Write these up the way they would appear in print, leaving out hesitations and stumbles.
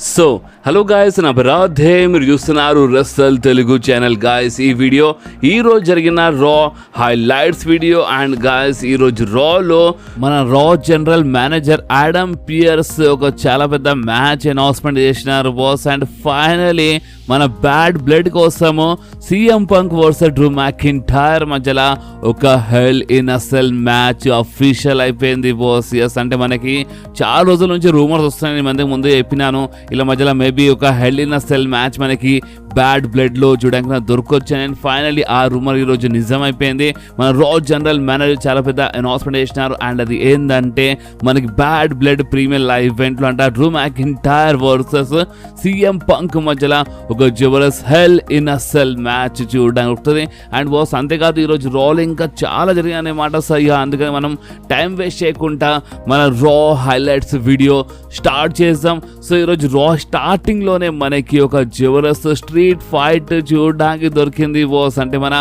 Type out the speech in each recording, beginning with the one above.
So hello guys, నా బరాధే మీరు చూస్తున్నారు రసల్ తెలుగు ఛానల్. గాయస్ ఈ వీడియో ఈరోజు జరిగిన రా హైలైట్స్ వీడియో. అండ్ గాయస్ ఈరోజు రాలో మన Raw general manager Adam Pierce ఒక చాలా పెద్ద మ్యాచ్ అనౌన్స్మెంట్ చేసినారు బాస్. అండ్ ఫైనలీ మన బ్యాడ్ బ్లడ్ కోసము CM Punk versus Drew McIntyre మధ్యలో ఒక hell in a cell match official అయిపోయింది బాస్. ఎస్, అంటే మనకి చాలా రోజుల నుంచి రూమర్స్ వస్తున్నాయి, మందికి ముందు చెప్పినాను ఇలా మధ్యలో మేబీ ఒక hell in a cell match మనకి బ్యాడ్ బ్లడ్ లో చూడడానికి దొరకొచ్చు. అండ్ ఫైనలీ ఆ రూమర్ ఈరోజు నిజం అయిపోయింది. మన రా జనరల్ మేనేజర్ చాలా పెద్ద అనౌన్స్మెంట్ చేసినారు. అండ్ అది ఏంటంటే మనకి Bad Blood premiere live event లో అంట Drew McIntyre versus CM Punk మధ్యలో ఒక జబర్దస్త్ hell in a cell match చూడడానికి ఉంటుంది. అండ్ బాస్ అంతేకాదు ఈరోజు రాలో ఇంకా చాలా జరిగాయి అన్నమాట. సో ఇక అందుకని మనం టైం వేస్ట్ చేయకుండా మన రా హైలైట్స్ వీడియో స్టార్ట్ చేద్దాం. సో ఈరోజు రా స్టార్టింగ్ లోనే మనకి ఒక జబర్దస్త్ స్ట్రీట్ ఫైట్ చూడడానికి దొరికింది బాస్. అంటే మన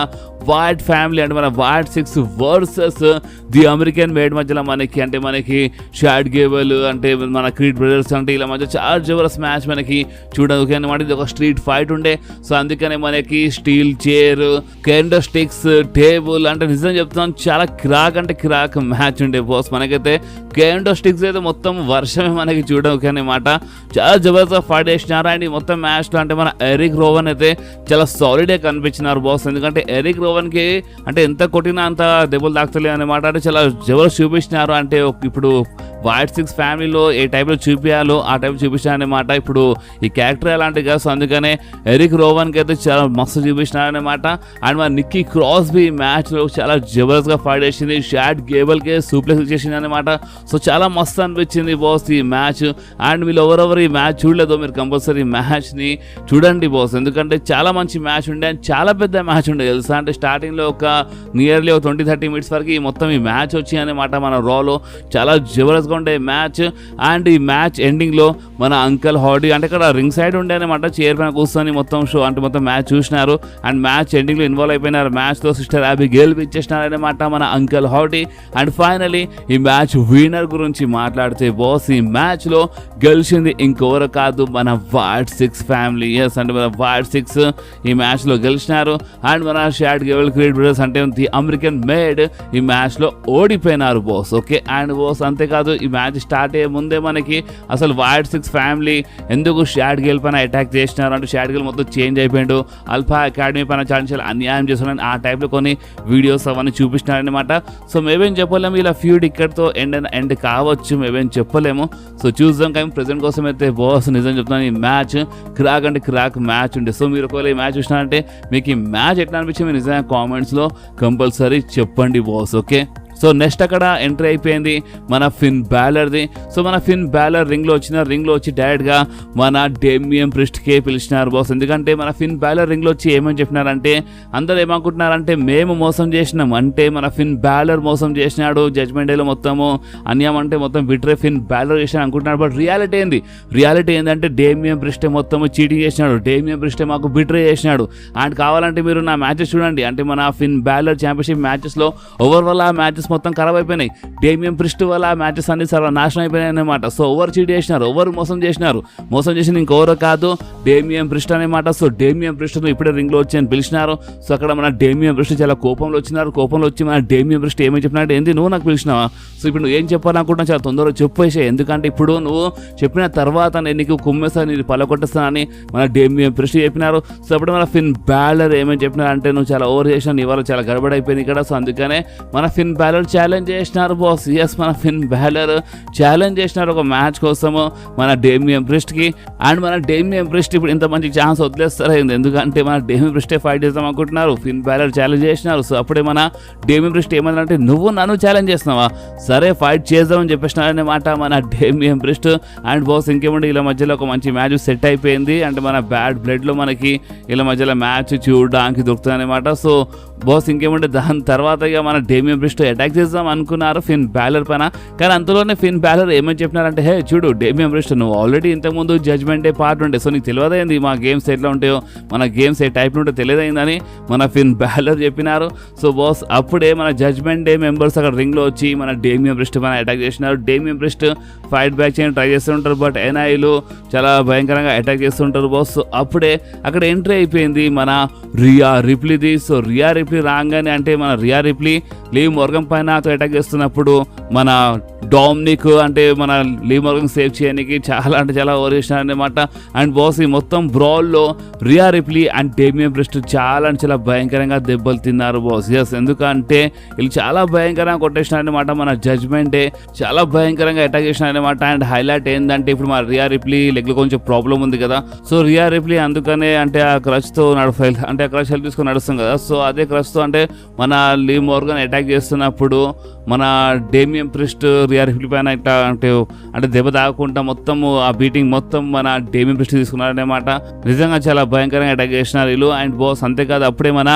వైట్ ఫ్యామిలీ అంటే మన white 6 versus the American made మధ్యలో మనకి షాడ్ గేబుల్ అంటే మన క్రీడ్ బ్రదర్స్ అంటే ఇలా మధ్య చాలా జబర్దస్త్ మ్యాచ్ మనకి చూడడానికి అనమాట. ఇది ఒక స్ట్రీట్ ఫైట్ ఉండే. సో అందుకనే మనకి స్టీల్ చైర్, కెండో స్టిక్స్, టేబుల్ అంటే నిజం చెప్తున్నాను చాలా క్రాక్ అంటే క్రాక్ మ్యాచ్ ఉండే బాస్. మనకైతే కెండో స్టిక్స్ అయితే మొత్తం వర్షమే మనకి చూడడానికి అనమాట. చాలా జబర్దస్త్ ఫైట్ వేసినారు. అండ్ ఈ మొత్తం మ్యాచ్లో అంటే మన ఎరిక్ రోవన్ అయితే చాలా సాలిడే కనిపించినారు బాస్. ఎందుకంటే ఎరిక్ రోవన్కి అంటే ఎంత కొట్టినా అంత దెబ్బలు తాకుతలే అనమాట. అంటే చాలా జబర్దస్త్ చూపించినారు. అంటే ఇప్పుడు వైట్ 6 ఫ్యామిలీలో ఏ టైప్లో చూపించాలో ఆ టైప్ చూపించినారు అనమాట. ఇప్పుడు ఈ క్యారెక్టర్ అలాంటివి కాదు. సో అందుకనే ఎరిక్ రోవన్కి అయితే చాలా మస్తు చూపించినారు అనమాట. అండ్ మన నిక్కీ క్రాస్బీ మ్యాచ్లో చాలా జబర్దస్త్గా ఫైట్ చేసింది. షాడ్ గేబుల్కే సూప్లెక్స్ చేసింది అనమాట. సో చాలా మస్తు అనిపించింది బాస్ ఈ మ్యాచ్. అండ్ వీళ్ళు ఎవరెవరు ఈ మ్యాచ్ చూడలేదో మీరు కంపల్సరీ మ్యాచ్ని చూడండి బాస్. ఎందుకంటే చాలా మంచి మ్యాచ్ ఉండే అండ్ చాలా పెద్ద మ్యాచ్ ఉండే తెలుసా. అంటే స్టార్టింగ్లో ఒక నియర్లీ 20-30 మినిట్స్ వరకు ఈ మొత్తం ఈ మ్యాచ్ వచ్చి అనమాట మన రాలో చాలా జబర్దస్త్గా ఉండే మ్యాచ్. అండ్ ఈ మ్యాచ్ ఎండింగ్లో మన అంకల్ హాడీ అంటే ఇక్కడ రింగ్ సైడ్ ఉండే అనమాట, చైర్ పైన కూర్చొని మొత్తం షో అంటే మొత్తం మ్యాచ్ చూసినారు. అండ్ మ్యాచ్ ఎండింగ్లో ఇన్వాల్వ్ అయిపోయినారు. మ్యాచ్లో సిస్టర్ అబి గెలిపించేసినారనమాట మన అంకల్ హాడీ. అండ్ ఫైనలీ ఈ మ్యాచ్ విన్నర్ గురించి మాట్లాడితే బాస్ ఈ మ్యాచ్లో గెలిచింది ఇంకెవరు కాదు మన వైట్ 6 ఫ్యామిలీ. ఎస్, అంటే మన వైట్ 6 ఈ మ్యాచ్లో గెలిచినారు. అండ్ మన షాడ్ గేబుల్ క్రీడ్ బ్రదర్స్ అంటే ది అమెరికన్ మేడ్ ఈ మ్యాచ్లో ఓడిపోయినారు బాస్. ఓకే, అండ్ బాస్ అంతేకాదు ఈ మ్యాచ్ స్టార్ట్ అయ్యే ముందే మనకి అసలు వైట్ 6 ఫ్యామిలీ ఎందుకు షాడ్ గేల్ పైన అటాక్ చేసినారు అంటే షాడ్ గేల్ మొత్తం చేంజ్ అయిపోయాడు, అల్ఫా అకాడమీ పైన చాలా అన్యాయం చేస్తున్నాడు ఆ టైప్లో కొన్ని వీడియోస్ అవన్నీ చూపిస్తున్నారనమాట. సో మేమేం చెప్పలేము ఇలా ఫ్యూడ్ ఇక్కడితో ఎండ్ కావచ్చు, మేమేం చెప్పలేము. సో చూద్దాం. కానీ ప్రెజెంట్ కోసం అయితే బాస్ నిజం చెప్తున్నాను ఈ మ్యాచ్ క్రాక్ అంటే క్రాక్ మ్యాచ్ ఉండే. సో మీరు ఒకవేళ ఈ మ్యాచ్ చూసినారంటే మీకు ఈ మ్యాచ్ ఎట్లా అనిపించింది మీరు నిజంగా కామెంట్స్లో కంపల్సరీ చెప్పండి బాస్. ఓకే, సో నెక్స్ట్ అక్కడ ఎంట్రీ అయిపోయింది మన ఫిన్ బ్యాలర్ది. సో మన ఫిన్ బ్యాలర్ రింగ్లో వచ్చి డైరెక్ట్గా మన డేమియన్ ప్రిస్ట్కే పిలిచినారు బాస్. ఎందుకంటే మన ఫిన్ బ్యాలర్ రింగ్లో వచ్చి ఏమని చెప్పినారంటే అందరూ ఏమనుకుంటున్నారంటే మేము మోసం చేసినాం అంటే మన ఫిన్ బ్యాలర్ మోసం చేసినాడు, జడ్జ్మెంట్ డేలో మొత్తము అన్యాయం అంటే మొత్తం బిట్రే ఫిన్ బ్యాలర్ చేసినా అనుకుంటున్నాడు. బట్ రియాలిటీ ఏంటంటే డేమియన్ ప్రిస్టే మొత్తము చీటింగ్ చేసినాడు, డేమియన్ ప్రిస్టే మాకు బిట్రే చేసినాడు. అండ్ కావాలంటే మీరు నా మ్యాచెస్ చూడండి. అంటే మన ఫిన్ బ్యాలర్ ఛాంపియన్షిప్ మ్యాచెస్లో ఓవర్ వల్ల ఆ మ్యాచెస్ మొత్తం ఖరాబ్ అయిపోయినాయి. డేమియన్ ప్రిస్ట్ వల్ల ఆ మ్యాచెస్ అన్ని నాశనం అయిపోయినాయి అనమాట. సో ఓవర్ చీట్ చేసినారు, ఓవర్ మోసం చేసిన ఇంకెవరో కాదు డేమియన్ ప్రిస్ట్ అనమాట. సో డేమియన్ ప్రిస్ట్ను ఇప్పుడే రింగ్లో వచ్చి అని పిలిచినారు. సో అక్కడ మన డేమియన్ ప్రిస్ట్ చాలా కోపంలో వచ్చి మన డేమియన్ ప్రిస్ట్ ఏమని చెప్పినట్టు ఏంది నువ్వు నాకు పిలిచినావా, సో ఇప్పుడు నువ్వు ఏం చెప్పాలనుకుంటున్నా చాలా తొందరగా చెప్పేసే, ఎందుకంటే ఇప్పుడు నువ్వు చెప్పిన తర్వాత నేను నీకు కుమ్మేస్తాను, నేను పలకొట్టేస్తానని మన డేమియన్ ప్రిస్ట్ చెప్పినారు. సో అప్పుడు మన ఫిన్ బ్యాలర్ ఏమని చెప్పినారంటే నువ్వు చాలా ఓవర్ చేసినా, నీ వల్ల చాలా గడబడి అయిపోయింది ఇక్కడ. సో అందుకనే మన ఫిన్ బ్యాలర్ ఛాలెంజ్ చేసినారు బాస్. ఎస్, మన ఫిన్ బ్యాలర్ ఛాలెంజ్ చేసినారు ఒక మ్యాచ్ కోసము మన డేమియన్ ప్రిస్ట్కి. అండ్ మన డేమియన్ ప్రిస్ట్ ఇప్పుడు ఇంత మంచి ఛాన్స్ వదిలేస్తారా, ఎందుకంటే మన డేమియన్ ప్రిస్టే ఫైట్ చేద్దాం అనుకుంటున్నారు. ఫిన్ బ్యాలర్ ఛాలెంజ్ చేసినారు. సో అప్పుడే మన డేమియన్ ప్రిస్ట్ ఏమంటే నువ్వు నన్ను ఛాలెంజ్ చేస్తున్నావా, సరే ఫైట్ చేద్దామని చెప్పేసినారనమాట మన డేమియన్ ప్రిస్ట్. అండ్ బాస్ ఇంకేమంటే ఇలా మధ్యలో ఒక మంచి మ్యాచ్ సెట్ అయిపోయింది. అంటే మన బ్యాడ్ బ్లడ్లో మనకి ఇలా మధ్యలో మ్యాచ్ చూడడానికి దొరుకుతుంది అనమాట. సో బాస్ ఇంకేముంటే దాని తర్వాత ఇక మన డేమియన్ ప్రిస్ట్ అటాక్ చేద్దాం అనుకున్నారు ఫిన్ బ్యాలర్ పైన. కానీ అంతలోనే ఫిన్ బ్యాలర్ ఏమని చెప్పినారంటే, హే చూడు డేమియన్ ప్రిస్ట్, నువ్వు ఆల్రెడీ ఇంతకుముందు జడ్జ్మెంట్ డే పార్ట్ ఉండే, సో నీకు తెలియదైంది మా గేమ్స్ ఎట్లా ఉంటాయో, మన గేమ్స్ ఏ టైప్ ఉంటే తెలియదైందని మన ఫిన్ బ్యాలర్ చెప్పినారు. సో బాస్ అప్పుడే మన జడ్జ్మెంట్ డే మెంబర్స్ అక్కడ రింగ్లో వచ్చి మన డేమియన్ ప్రిస్ట్ పైన అటాక్ చేసినారు. డేమియన్ ప్రిస్ట్ ఫైట్ బ్యాక్ చేయడానికి ట్రై చేస్తుంటారు, బట్ ఎన్ఐలు చాలా భయంకరంగా అటాక్ చేస్తుంటారు బాస్. అప్పుడే అక్కడ ఎంట్రీ అయిపోయింది మన రియా రిప్లీది. సో రియా రిప్లీ రాగానే, అంటే మన రియా రిప్లీ లీవ్ మోర్గన్ పైన అటాక్ చేస్తున్నప్పుడు మన డామినిక్ అంటే మన లీవ్ మోర్గన్ సేవ్ చేయడానికి చాలా ఓవర్ చేసినారు అనమాట. అండ్ బాస్ ఈ మొత్తం బ్రాల్లో రియా రిప్లీ అండ్ డేమియన్ ప్రిస్ట్ చాలా భయంకరంగా దెబ్బలు తిన్నారు బాస్. ఎస్, ఎందుకంటే వీళ్ళు చాలా భయంకరంగా కొట్టేసినారు అనమాట. మన జడ్జ్మెంట్ డే చాలా భయంకరంగా అటాక్ చేసినారు అనమాట. అండ్ హైలైట్ ఏంటంటే ఇప్పుడు మన రియా రిప్లీ లెగ్లో కొంచెం ప్రాబ్లం ఉంది కదా, సో రియా రిప్లీ అందుకనే అంటే ఆ క్రచ్తో అంటే ఆ క్రచ్ హెల్ప్ తీసుకొని నడుస్తాం కదా, సో అదే క్రచ్తో అంటే మన లీవ్ మోర్గన్ అటాక్ చేస్తున్నప్పుడు మన డేమియన్ ప్రిస్ట్ రియా రిప్లీ పైన ఇట్లా అంటే దెబ్బ తాగకుండా మొత్తం ఆ బీటింగ్ మొత్తం మన డేమియన్ ప్రిస్ట్ తీసుకున్నారనమాట. నిజంగా చాలా భయంకరంగా అటాక్ చేసినారు వీళ్ళు. అండ్ బాస్ అంతేకాదు అప్పుడే మన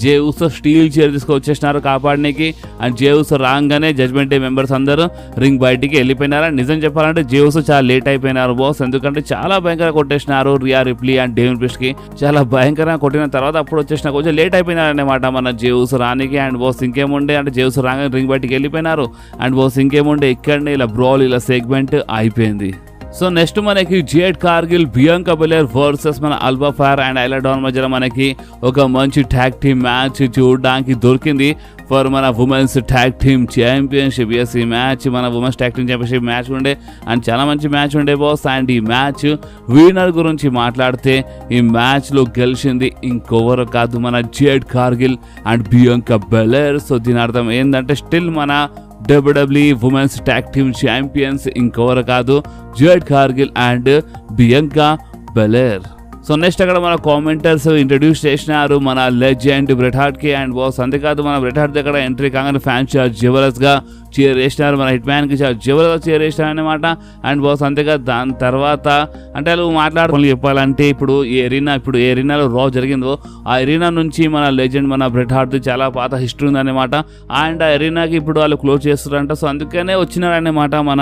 జే ఉసో స్టీల్ చైర్ తీసుకొచ్చేసినారు కాపాడడానికి. అండ్ జే ఉసో రాగానే జడ్జ్మెంట్ డే మెంబర్స్ అందరూ రింగ్ బయటికి వెళ్ళిపోయినారు. నిజం చెప్పాలంటే జే ఉసో చాలా లేట్ అయిపోయినారు బాస్, ఎందుకంటే చాలా భయంకరంగా కొట్టేసినారు రియా రిప్లీ అండ్ డేమియన్ ప్రిస్ట్ కి. చాలా భయంకరంగా కొట్టిన తర్వాత అప్పుడు వచ్చేసిన కొంచెం లేట్ అయిపోయినారు అనమాట మన జే ఉసో రానికి. అండ్ బాస్ ఇంకేముండే అంటే జే ఉసో రాగానే రింగ్ బయటికి వెళ్ళిపోయినారు. అండ్ బాస్ ఇంకేముండే ఇక్కడనే ఇలా బ్రాల్ ఇలా సెగ్మెంట్ అయిపోయింది. సో నెక్స్ట్ మనకి జేడ్ కార్గిల్ బియాంకా బెలెర్ వర్సెస్ మన Alba fire and Aila don మధ్యలో మనకి ఒక మంచి ట్యాగ్ టీమ్ మ్యాచ్ చూడడానికి దొరికింది ఫర్ మన women's tag team championship. Yes, ఈ మ్యాచ్ మన women's tag team championship match ఉండే అండ్ చాలా మంచి మ్యాచ్ ఉండే బాస్. అండ్ ఈ మ్యాచ్ విన్నర్ గురించి మాట్లాడితే ఈ మ్యాచ్లో గెలిచింది ఇంకొవరు కాదు మన Jade Cargill and Bianca Belair. So దీని అర్థం ఏంటంటే స్టిల్ మన WWE women's tag team champions ఇంకెవరు కాదు Jade Cargill and Bianca Belair. So next అక్కడ మన కామెంటర్స్ ఇంట్రడ్యూస్ చేసినారు మన లెజెండ్ బ్రెట్ హార్ట్ కి. అండ్ బాస్ అంతేకాదు మన బ్రెట్ హార్ట్ దగ్గర ఎంట్రీ కాగానే ఫ్యాన్స్ జబర్దస్త్ గా చీర్ వేసినారు, మన హిట్ మ్యాన్ కి జబర్దస్త్ చీర్ వేసినారు అనమాట. అండ్ బాస్ అంతేకాదు దాని తర్వాత అంటే వాళ్ళు మాట్లాడుకుని చెప్పాలంటే ఇప్పుడు ఏ ఎరీనాలో రా జరిగిందో ఆ ఎరీనా నుంచి మన లెజెండ్ మన బ్రెట్ హార్ట్ చాలా పాత హిస్టరీ ఉందన్నమాట. అండ్ ఆ ఎరీనాకి ఇప్పుడు వాళ్ళు క్లోజ్ చేస్తారంట, సో అందుకనే వచ్చినారన్నమాట మన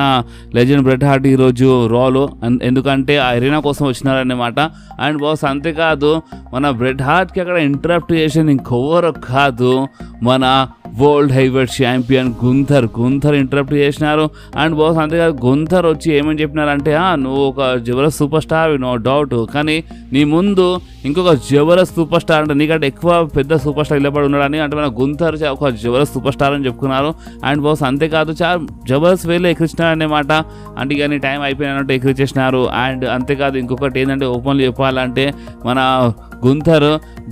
లెజెండ్ బ్రెట్ హార్ట్ ఈరోజు రాలో, ఎందుకంటే ఆ ఎరీనా కోసం వచ్చినారన్నమాట. అండ్ బాస్ అంతేకాదు మన బ్రెట్ హార్ట్కి అక్కడ ఇంటరప్ట్ చేసింది ఇంకెవరు కాదు మన world heavyweight champion Gunther interrupt చేసినారు. అండ్ బాస్ అంతేకాదు గుంథర్ వచ్చి ఏమని చెప్పినారంటే, నువ్వు ఒక జబర్దస్త్ సూపర్ స్టార్ నో డౌట్, కానీ నీ ముందు ఇంకొక జబర్దస్త్ సూపర్ స్టార్ అంటే నీకంటే ఎక్కువ పెద్ద సూపర్ స్టార్ నిలబడి ఉన్నాడని అంటే మన గుంథర్ ఒక జబర్దస్త్ సూపర్ స్టార్ అని చెప్పుకున్నారు. అండ్ బాస్ అంతేకాదు చాలా జబర్దస్త్ వేలో ఎక్కిరిచినారన్నమాట, అంటే ఇక నీ టైం అయిపోయినట్టు ఎక్కిరిచేసినారు. అండ్ అంతేకాదు ఇంకొకటి ఏంటంటే ఓపెన్లీ చెప్పాలంటే మన గుంథర్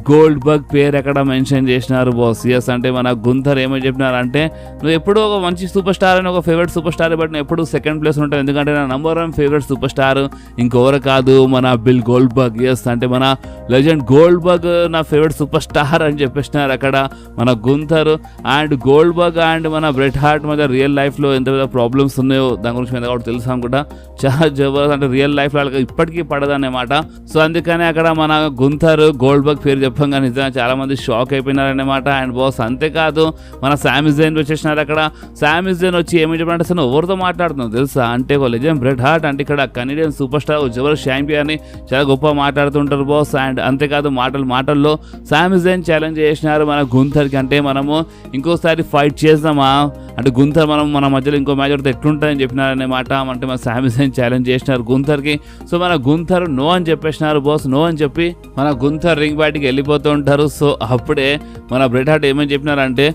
గోల్డ్ బగ్ పేరు ఎక్కడ మెన్షన్ చేసినారు బాస్. ఎస్, అంటే మన గుంథర్ ఏమో చెప్పినారంటే నువ్వు ఎప్పుడూ ఒక మంచి సూపర్ స్టార్ అని ఒక ఫేవరెట్ సూపర్ స్టార్, బట్ నువ్వు ఎప్పుడు సెకండ్ ప్లేస్ ఉంటావు, ఎందుకంటే నా నంబర్ 1 ఫేవరెట్ సూపర్ స్టార్ ఇంకెవరు కాదు మన బిల్ గోల్డ్ బగ్. ఎస్, అంటే మన లెజెండ్ గోల్డ్ బగ్ నా ఫేవరెట్ సూపర్ స్టార్ అని చెప్పేసినారు అక్కడ మన Gunther. And gold bug and మన బ్రెట్ హార్ట్ మధ్య రియల్ లైఫ్లో ఎంత పెద్ద ప్రాబ్లమ్స్ ఉన్నాయో దాని గురించి మీద కూడా తెలుసు అనుకుంటా. చాలా జబర్దస్త్ అంటే రియల్ లైఫ్లో వాళ్ళకి ఇప్పటికీ పడదన్నమాట. సో అందుకనే అక్కడ మన గుంథర్ గోల్డ్ బగ్ పేరు చెప్పంగా నిజంగా చాలా మంది షాక్ అయిపోయినారన్నమాట. అండ్ బాస్ అంతేకాదు మన సామి జైన్ వచ్చేసినారు అక్కడ. సామి జైన్ వచ్చి ఏమి చెప్పారంటే అసలు ఎవరితో మాట్లాడుతున్నావు తెలుసా, అంటే ఒక లెజెండ్ బ్రెట్ హార్ట్ అంటే ఇక్కడ Canadian super star Jabardasth champion అని చాలా గొప్ప మాట్లాడుతుంటారు బాస్. అండ్ అంతేకాదు మాటల్లో సామి జైన్ ఛాలెంజ్ చేసినారు మన గుంథర్కి, అంటే మనము ఇంకోసారి ఫైట్ చేద్దామా అంటే గుంథర్ మన మధ్యలో ఇంకో మ్యాచ్ ఆడితే ఎట్లుంటుందని చెప్పినారన్నమాట. అంటే మన సామి జైన్ ఛాలెంజ్ చేసినారు గుంథర్కి. సో మన గుంథర్ నో అని చెప్పేసినారు బాస్. నో అని చెప్పి మన గుంథర్ రింగ్ బయటికి వెళ్ళిపోతూ ఉంటారు. సో అప్పుడే మన బ్రెట్ హార్ట్ ఏమని చెప్పినారంటే,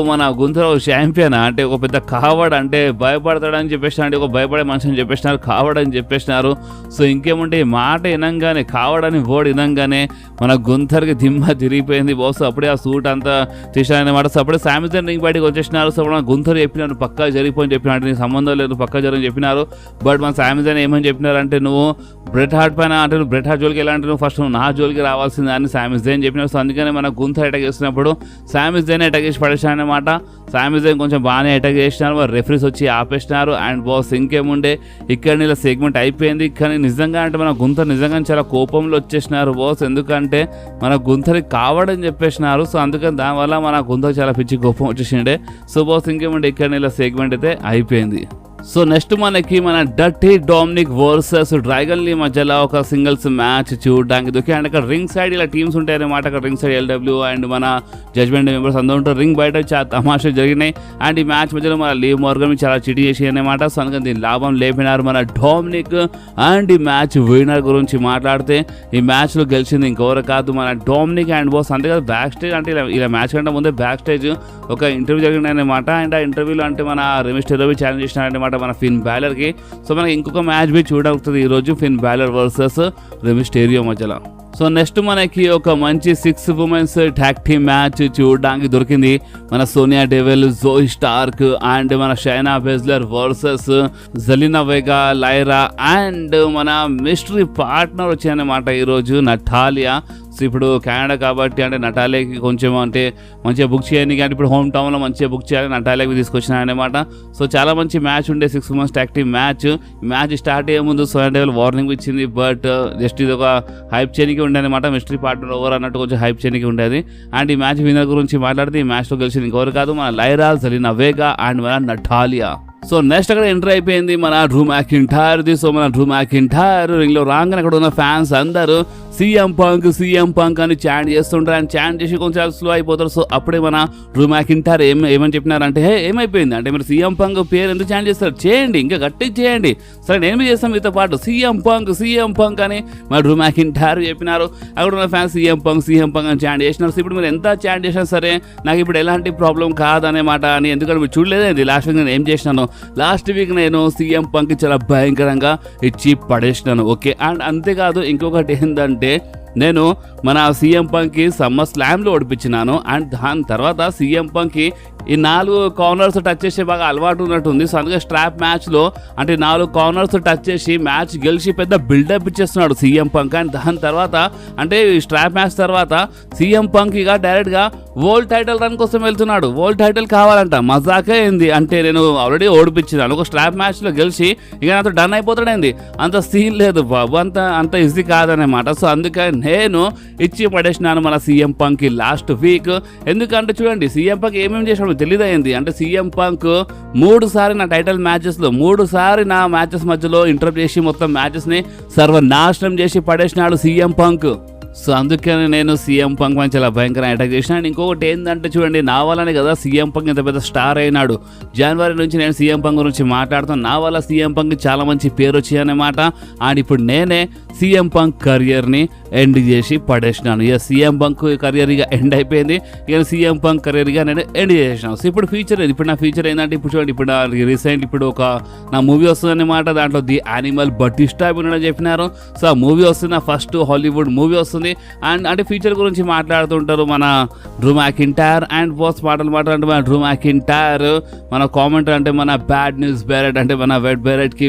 మన గుంథర్ ఛాంపియన్ అంటే ఒక పెద్ద కావడ్ అంటే భయపడతాడని చెప్పేసినారు, అంటే ఒక భయపడే మనిషి అని చెప్పేసినారు, కావడని చెప్పేసినారు. సో ఇంకేముంటే ఈ మాట వినంగానే కావడని వర్డ్ వినంగానే మన గుంథర్కి దిమ్మ తిరిగిపోయింది బాస్. అప్పుడే ఆ సూట్ అంతా తీసారన్నమాట. సో అప్పుడే సామి జైన్ రింగ్ బయటికి వచ్చేసినారు. సో మన గుంథర్ చెప్పినారు పక్కా జరిగిపోయి చెప్పినారు, నీకు సంబంధం లేదు పక్కా జరిగి చెప్పినారు. బట్ మన సామి జైన్ ఏమని చెప్పినారంటే, నువ్వు బ్రెట్ హార్ట్ పైన అంటే నువ్వు బ్రెట్ హార్ట్ జోలికి ఎలా అంటే నువ్వు ఫస్ట్ నువ్వు నా జోలికి రావాల్సిందే అని సామి జైన్ చెప్పినారు. సో అందుకనే మన గుంథర్ అటాక్ చేస్తున్నప్పుడు సామి జైన్ అటాక్ చేసి పడేసారనమాట. సామి జైన్ కొంచెం బాగానే అటాక్ చేసినారు, మరి రెఫరీస్ వచ్చి ఆపేసినారు. అండ్ బాస్ ఇంకేముండే ఇక్కడ ఇలా సెగ్మెంట్ అయిపోయింది. కానీ నిజంగా అంటే మన గుంథర్ నిజంగా చాలా కోపంలో వచ్చేసినారు బాస్. బాస్, ఎందుకంటే మన గుంతకి కావడని చెప్పేసినారు. సో అందుకని దానివల్ల మన గుంతకు చాలా పిచ్చి గొప్ప వచ్చేసిండే. సో బాస్ ఇంకేమంటే ఇక్కడ ఇలా సెగ్మెంట్ అయితే అయిపోయింది. సో నెక్స్ట్ మనకి మన డర్టీ డామినిక్ వర్సెస్ డ్రాగన్ లీ మధ్యలో ఒక సింగిల్స్ మ్యాచ్ చూడడానికి దొరికి. అండ్ అక్కడ రింగ్ సైడ్ ఇలా టీమ్స్ ఉంటాయన్నమాట. అక్కడ రింగ్ సైడ్ LW అండ్ మన జడ్జ్మెంట్ మెంబర్స్ అందరూ ఉంటారు. రింగ్ బయట చాలా తమాషా జరిగినాయి. అండ్ ఈ మ్యాచ్ మధ్యలో మన లీ మార్గన్ చాలా చీటింగ్ చేసి అనమాట. సో అందుకని దీని లాభం లేపినారు మన డామినిక్. అండ్ ఈ మ్యాచ్ విన్నర్ గురించి మాట్లాడితే ఈ మ్యాచ్లో గెలిచింది ఇంకెవరు కాదు మన డామినిక్ అండ్ బాస్. అంతేకాదు బ్యాక్ స్టేజ్ అంటే ఇలా మ్యాచ్ కంటే ముందే బ్యాక్ స్టేజ్ ఒక ఇంటర్వ్యూ జరిగిందనమాట. అండ్ ఆ ఇంటర్వ్యూలో అంటే మన రెమిస్టెరో ఛాలెంజ్ చేసినారనమాట మన ఫిన్ బ్యాలర్కి. సో మనకి ఇంకొక మ్యాచ్ బి చూడవుతుంది ఈరోజు ఫిన్ బ్యాలర్ వర్సెస్ రెమిస్టెరియో మధ్యలో. సో నెక్స్ట్ మనకి ఒక మంచి 6 ఉమెన్స్ ట్యాగ్ టీమ్ మ్యాచ్ చూడడానికి దొరికింది. మన సోనియా డెవిల్, జోయి స్టార్క్ అండ్ మన షైనా బెజ్లర్ వర్సెస్ జెలినా వెగా, లైరా అండ్ మన మిస్టరీ పార్ట్నర్ వచ్చాయన్నమాట ఈరోజు నటాలియా. సో ఇప్పుడు కెనడా కాబట్టి అంటే నటాలియాకి కొంచెం అంటే మంచిగా బుక్ చేయడానికి, అంటే ఇప్పుడు హోమ్ టౌన్లో మంచిగా బుక్ చేయాలి నటాలియాకి తీసుకొచ్చినాయన్నమాట. సో చాలా మంచి మ్యాచ్ ఉండే 6 women's tag team match start అయ్యే ముందు సోనియా డెవిల్ వార్నింగ్ ఇచ్చింది. బట్ జస్ట్ ఇది ఒక హైప్ చేయడానికి ఉండేదన్నమాట. మిస్టరీ పార్ట్నర్ ఓవర్ అన్నట్టు కొంచెం హైప్ చేయడానికి ఉండేది. అండ్ ఈ మ్యాచ్ విన్నర్ గురించి మాట్లాడితే ఈ మ్యాచ్లో గెలిచింది ఇంకెవరు కాదు మన లైరా, జెలినా వెగా అండ్ మన నటాలియా. సో నెక్స్ట్ అక్కడ ఎంటర్ అయిపోయింది మన డ్రూ మ్యాకింటైర్ది. సో మన డ్రూ మ్యాకింటైర్ రింగ్లో రాగానే అక్కడ ఉన్న ఫ్యాన్స్ అందరూ సీఎం పంక్ అని చాంట్ చేస్తుంటారు. అండ్ చాంట్ చేసి కొంచెం స్లో అయిపోతారు. సో అప్పుడే మన డ్రూ మ్యాకింటైర్ ఏమని చెప్పినారంటే, ఏమైపోయింది అంటే మీరు సీఎం పంక్ పేరు ఎందుకు చాంట్ చేస్తారు, చేయండి ఇంకా గట్టిగా చేయండి, సరే నేను చేస్తాను మీతో పాటు సీఎం పంక్ అని మన డ్రూ మ్యాకింటైర్ చెప్పినారు. అక్కడ ఉన్న ఫ్యాన్స్ సీఎం పంక్ అని చాంట్ చేసినారు. సో ఇప్పుడు మీరు ఎంత చాంట్ చేసినా సరే నాకు ఇప్పుడు ఎలాంటి ప్రాబ్లం కాదనేమాట అని, ఎందుకంటే మీరు చూడలేదండి లాస్ట్ వీక్ నేను ఏం చేసినాను. లాస్ట్ వీక్ నేను సీఎం పంక్ చాలా భయంకరంగా ఇచ్చి పడేసినాను. ఓకే, అండ్ అంతేకాదు ఇంకొకటి ఏంటంటే నేను మన సీఎం పంక్కి సమ్మర్ స్లామ్లో ఓడిపించినాను. అండ్ దాని తర్వాత సీఎం పంక్కి ఈ 4 కార్నర్స్ టచ్ చేసే బాగా అలవాటు ఉన్నట్టుంది. సో అందుకే స్ట్రాప్ మ్యాచ్లో అంటే 4 కార్నర్స్ టచ్ చేసి మ్యాచ్ గెలిచి పెద్ద బిల్డప్ ఇచ్చేస్తున్నాడు సీఎం పంక్. అండ్ దాని తర్వాత అంటే స్ట్రాప్ మ్యాచ్ తర్వాత సీఎం పంక్ ఇక డైరెక్ట్గా వరల్డ్ టైటిల్ రన్ కోసం వెళ్తున్నాడు. వరల్డ్ టైటిల్ కావాలంట, మజాకే ఏంది అంటే నేను ఆల్రెడీ ఓడిపించినాను ఒక స్ట్రాప్ మ్యాచ్లో గెలిచి ఇక నాతో డన్ అయిపోతాడేంది, అంత సీన్ లేదు బాబు, అంత ఈజీ కాదనమాట. సో అందుకని నేను ఇచ్చి పడేసినాను మన సీఎం పంక్కి లాస్ట్ వీక్. ఎందుకంటే చూడండి సీఎం పంక్ ఏమేమి చేసాడు తెలియదైంది అంటే సీఎం పంక్ 3 సారి నా టైటిల్ మ్యాచెస్లో 3 సారి నా మ్యాచెస్ మధ్యలో ఇంటరప్ట్ చేసి మొత్తం మ్యాచెస్ని సర్వనాశనం చేసి పడేసినాడు సీఎం పంక్. సో అందుకని నేను సీఎం పంక్ పైన చాలా భయంకరంగా అటాక్ చేసిన. అండ్ ఇంకొకటి ఏంటంటే చూడండి నా వల్లనే కదా సీఎం పంక్ ఇంత పెద్ద స్టార్ అయినాడు. జనవరి నుంచి నేను సీఎం పంక్ గురించి మాట్లాడుతాను. నా వల్ల సీఎం పంక్ చాలా మంచి పేరు వచ్చాయన్నమాట. అండ్ ఇప్పుడు నేనే సీఎం పంక్ కెరియర్ని ఎండ్ చేసి పడేసినాను. ఇక సీఎం పంక్ కెరియర్ ఇక ఎండ్ అయిపోయింది. ఇక సీఎం పంక్ కెరియర్ ఇక నేను ఎండ్ చేసినాను. సో ఇప్పుడు నా ఫ్యూచర్ ఏంటంటే ఇప్పుడు చూడండి ఇప్పుడు రీసెంట్ ఇప్పుడు ఒక నా మూవీ వస్తుందన్నమాట. దాంట్లో ది యానిమల్ బటిస్టా ఉండని చెప్పినారు. సో ఆ మూవీ వస్తుంది, నా ఫస్ట్ హాలీవుడ్ మూవీ వస్తుంది. అండ్ అంటే ఫ్యూచర్ గురించి మాట్లాడుతుంటారు మన డ్రూ మ్యాకింటైర్ అండ్ బాస్ మాటలు మాట్లాడంటే మన డ్రూ మ్యాకింటైర్ మన కామెంట్ అంటే మన బ్యాడ్ న్యూస్ బెరెట్ అంటే మన వెడ్ బెరెట్కి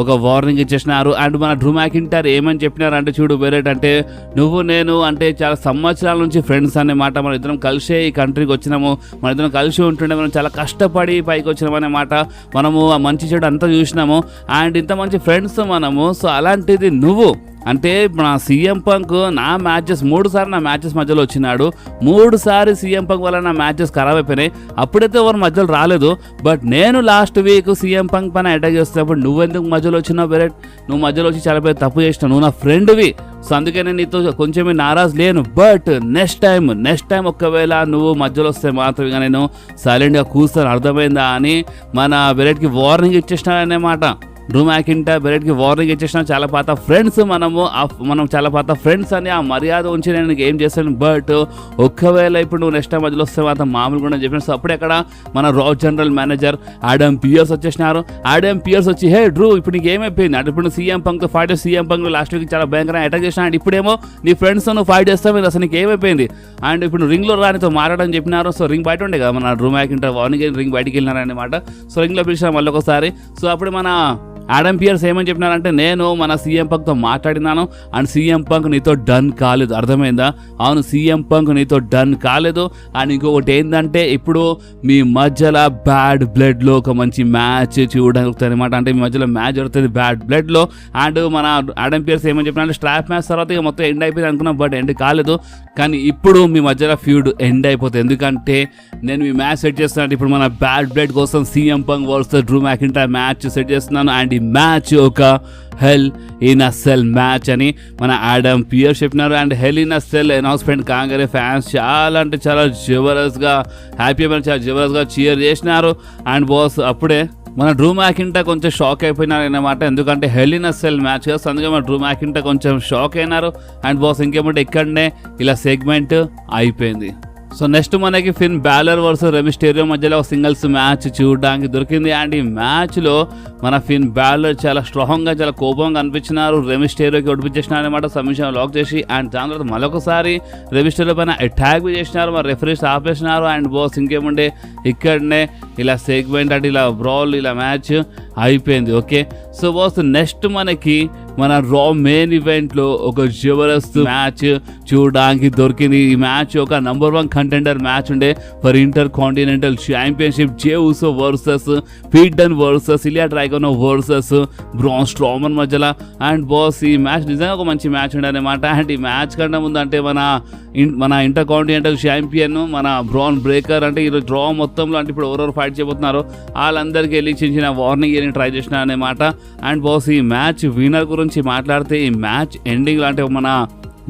ఒక వార్నింగ్ ఇచ్చేసినారు. అండ్ మన డ్రూ మ్యాకింటైర్ ఏమని చెప్పినారు అంటే చూడు బెరెట్ అంటే నువ్వు నేను అంటే చాలా సంవత్సరాల నుంచి ఫ్రెండ్స్ అనే మాట, మన ఇద్దరం కలిసే ఈ కంట్రీకి వచ్చినాము, మన ఇద్దరం కలిసి ఉంటుండే, మనం చాలా కష్టపడి పైకి వచ్చినాం అనే మాట, మనము ఆ మంచి చెడు అంతా చూసినాము అండ్ ఇంత మంచి ఫ్రెండ్స్ మనము. సో అలాంటిది నువ్వు అంటే నా సీఎం పంక్ నా మ్యాచెస్ 3 సార్లు నా మ్యాచెస్ మధ్యలో వచ్చినాడు. 3 సార్లు సీఎం పంక్ వల్ల నా మ్యాచెస్ ఖరాబ్ అయిపోయినాయి. అప్పుడైతే ఎవరు మధ్యలో రాలేదు. బట్ నేను లాస్ట్ వీక్ సీఎం పంక్ పైన అటాక్ చేస్తున్నప్పుడు నువ్వెందుకు మధ్యలో వచ్చినావు బెరెట్, నువ్వు మధ్యలో వచ్చి చాలా పెద్ద తప్పు చేసినావు, నువ్వు నా ఫ్రెండ్వి. సో అందుకే నేను నీతో కొంచెమే నారాజు లేను. బట్ నెక్స్ట్ టైం ఒకవేళ నువ్వు మధ్యలో వస్తే మాత్రమే నేను సైలెంట్గా కూర్చొని అర్థమైందా అని మన బెరెట్కి వార్నింగ్ ఇచ్చేసినానమాట. డ్రూ మ్యాకింటైర్ బెరెట్కి వార్నింగ్ ఇచ్చేసిన చాలా పాత ఫ్రెండ్స్ మనం చాలా పాత ఫ్రెండ్స్ అని ఆ మర్యాద ఉంచి నేను ఏం చేస్తాను. బట్ ఒక్కవేళ ఇప్పుడు నువ్వు నెక్స్ట్ టైం మధ్యలో వస్తే మాత్రం మామూలు కూడా చెప్పిన. సో అప్పుడే అక్కడ మన Raw general manager Adam Pearce వచ్చేసినారు. ఆడమ్ పియర్స్ వచ్చి హే డ్రూ ఇప్పుడు నీకు ఏమైపోయింది అంటే ఇప్పుడు CM Punk fight CM Punk last week చాలా భయంకరంగా అటాక్ చేసిన. అండ్ ఇప్పుడేమో నీ ఫ్రెండ్స్ నువ్వు ఫైట్ చేస్తావు, అసలు నీకు ఏమైపోయింది అండ్ ఇప్పుడు రింగ్లో రానితో మాట్లాడని చెప్పినారు. సో రింగ్ బయట ఉండే కదా మన డ్రూ మ్యాకింటైర్ వార్నింగ్ రింగ్ బయటికి వెళ్ళినారనమాట. సో రింగ్లో పిలిచినా మళ్ళీ ఒకసారి. సో అప్పుడు మన ఆడమ్ పియర్స్ ఏమని చెప్పినారంటే, నేను మన సీఎం పంక్తో మాట్లాడినాను అండ్ సీఎం పంక్ నీతో డన్ కాలేదు. అర్థమైందా? అవును, సీఎం పంక్ నీతో డన్ కాలేదు. అండ్ ఇంకొకటి ఏంటంటే, ఇప్పుడు మీ మధ్యలో బ్యాడ్ బ్లడ్లో ఒక మంచి మ్యాచ్ చూడడానికి అనమాట. అంటే మీ మధ్యలో మ్యాచ్ జరుగుతుంది బ్యాడ్ బ్లడ్లో. అండ్ మన ఆడమ్ పియర్స్ ఏమని చెప్పినా, స్ట్రాప్ మ్యాచ్ తర్వాత ఇక మొత్తం ఎండ్ అయిపోయింది అనుకున్నాం, బట్ ఎండ్ కాలేదు. కానీ ఇప్పుడు మీ మధ్యలో ఫ్యూడ్ ఎండ్ అయిపోతుంది. ఎందుకంటే నేను మీ మ్యాచ్ సెట్ చేస్తున్నాను. ఇప్పుడు మన బ్యాడ్ బ్లడ్ కోసం CM Punk versus Drew McIntyre match set చేస్తున్నాను. అండ్ ఈ మ్యాచ్ ఒక hell in a cell match అని మన ఆడమ్ పియర్స్ చెప్పినారు. And hell in a cell announcement కాగానే ఫ్యాన్స్ చాలా అంటే చాలా జబర్దస్త్గా హ్యాపీ అయిపోయిన, చాలా జబర్దస్త్గా చీర్ చేసినారు. అండ్ బాస్ అప్పుడే మన డ్రూ మ్యాకింటైర్ కొంచెం షాక్ అయిపోయినారు అన్నమాట. ఎందుకంటే హెల్ ఇన్ అ సెల్ మ్యాచ్ కదా, అందుకే మన డ్రూ మ్యాకింటైర్ కొంచెం షాక్ అయినారు. అండ్ బాస్ ఇంకేమంటే ఇక్కడనే ఇలా సెగ్మెంట్ అయిపోయింది. సో నెక్స్ట్ మనకి ఫిన్ బ్యాలర్ వర్సెస్ రె మిస్టేరియో మధ్యలో సింగిల్స్ మ్యాచ్ చూడడానికి దొరికింది. అండ్ ఈ మ్యాచ్లో మన ఫిన్ బ్యాలర్ చాలా స్ట్రాంగ్గా, చాలా కోపంగా అనిపించినారు. రె మిస్టేరియోకి ఒడిపించేసినారు అనమాట, సబ్మిషన్ లాక్ చేసి. అండ్ దాని తర్వాత మరొకసారి రె మిస్టేరియో పైన అటాక్ చేసినారు, మరి రెఫరీస్ ఆపేసినారు. అండ్ బాస్ ఇంకేముండే ఇక్కడనే ఇలా సెగ్మెంట్ అంటే ఇలా బ్రాల్ ఇలా మ్యాచ్ అయిపోయింది. ఓకే, సో బాస్ నెక్స్ట్ మనకి మన రా మెయిన్ ఈవెంట్లో ఒక జబర్దస్త్ మ్యాచ్ చూడడానికి దొరికింది. ఈ మ్యాచ్ ఒక నంబర్ 1 కంటెండర్ మ్యాచ్ ఉండే for intercontinental championship. Jey Uso versus Pete Dunne versus Ilya Dragunov versus Braun Strowman మధ్యలో. అండ్ బాస్ ఈ మ్యాచ్ నిజంగా ఒక మంచి మ్యాచ్ ఉండే అనమాట. అండ్ ఈ మ్యాచ్ కన్నా ముందు అంటే మన ఇంటర్ కాంటినెంటల్ ఛాంపియన్ మన బ్రాన్ బ్రేకర్ అంటే ఈరోజు డ్రా మొత్తంలో అంటే ఇప్పుడు ఎవరెవరు ఫైట్ చేయబోతున్నారో వాళ్ళందరికీ వెళ్ళి చిన్న వార్నింగ్ ఏని ట్రై చేసిన అనమాట. అండ్ బాస్ ఈ మ్యాచ్ విన్నర్ గురించి మాట్లాడితే, ఈ మ్యాచ్ ఎండింగ్ అంటే మన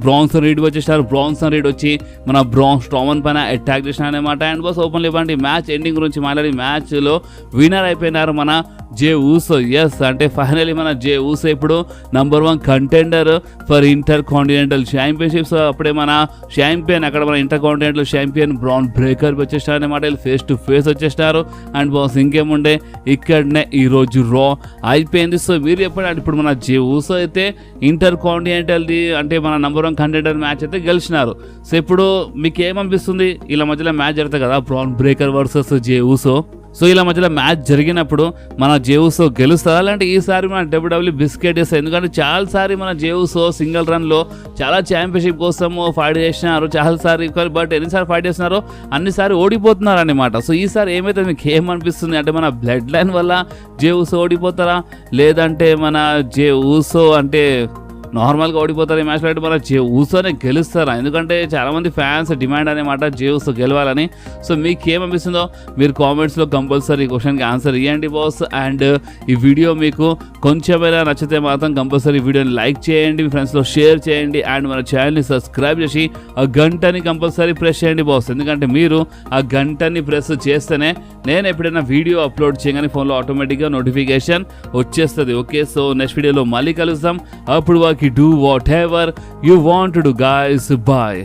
బ్రాన్సన్ రీడ్ వచ్చేసారు. బ్రాన్సన్ రీడ్ వచ్చి మన బ్రాన్ స్ట్రోమన్ పైన అటాక్ చేసిన అనమాట. అండ్ బాస్ ఓపెన్లీ ఇవ్వండి మ్యాచ్ ఎండింగ్ గురించి మాట్లాడి మ్యాచ్లో విన్నర్ అయిపోయినారు మన జే ఊసో. ఎస్, అంటే ఫైనలీ మన జే ఊసో ఇప్పుడు number 1 contender for inter continental championships. అప్పుడే మన ఛాంపియన్ అక్కడ మన inter continental champion bran breaker వచ్చేసారు అనమాట. ఫేస్ టు ఫేస్ వచ్చేసారు. అండ్ బాస్ ఇంకేముండే ఇక్కడనే ఈరోజు రా అయిపోయింది. సో మీరు చెప్పండి, ఇప్పుడు మన జే ఊసో అయితే ఇంటర్ కాంటినెంటల్ది అంటే మన నంబర్ 1 కంటెండర్ మ్యాచ్ అయితే గెలిచినారు. సో ఇప్పుడు మీకు ఏమనిపిస్తుంది? ఇలా మధ్యలో మ్యాచ్ జరుగుతుంది కదా బ్రాన్ బ్రేకర్ వర్సెస్ జే ఊసో. సో ఇలా మధ్యలో మ్యాచ్ జరిగినప్పుడు మన జే ఊసో గెలుస్తుందా, అలాంటి ఈసారి మన డబ్ల్యూడబ్ల్యూ బిస్కెట్ చేస్తారు? ఎందుకంటే చాలాసారి మన జే ఊసో సింగిల్ రన్లో చాలా ఛాంపియన్షిప్ కోసం ఫైట్ చేసినారు చాలాసారి, బట్ ఎన్నిసార్లు ఫైట్ చేస్తున్నారో అన్నిసారి ఓడిపోతున్నారు అనమాట. సో ఈసారి ఏమైతే మీకు ఏమనిపిస్తుంది? అంటే మన బ్లడ్ లైన్ వల్ల జే ఊసో ఓడిపోతారా, లేదంటే మన జే ఊసో అంటే నార్మల్గా ఓడిపోతారు ఈ మ్యాచ్లో, అంటే మన జే ఊసోనే గెలుస్తారా? ఎందుకంటే చాలామంది ఫ్యాన్స్ డిమాండ్ అనమాట జే ఊసో గెలవాలని. సో మీకు ఏమనిపిస్తుందో మీరు కామెంట్స్లో కంపల్సరీ క్వశ్చన్కి ఆన్సర్ ఇవ్వండి బాస్. అండ్ ఈ వీడియో మీకు కొంచెమైనా నచ్చితే మాత్రం కంపల్సరీ వీడియోని లైక్ చేయండి, మీ ఫ్రెండ్స్లో షేర్ చేయండి. అండ్ మన ఛానల్ని సబ్స్క్రైబ్ చేసి ఆ గంటని కంపల్సరీ ప్రెస్ చేయండి బాస్. ఎందుకంటే మీరు ఆ గంటని ప్రెస్ చేస్తేనే నేను ఎప్పుడైనా వీడియో అప్లోడ్ చేయగానే ఫోన్లో ఆటోమేటిక్గా నోటిఫికేషన్ వచ్చేస్తుంది. ఓకే, సో నెక్స్ట్ వీడియోలో మళ్ళీ కలుద్దాం. అప్పుడు do whatever you want to do, guys. Bye.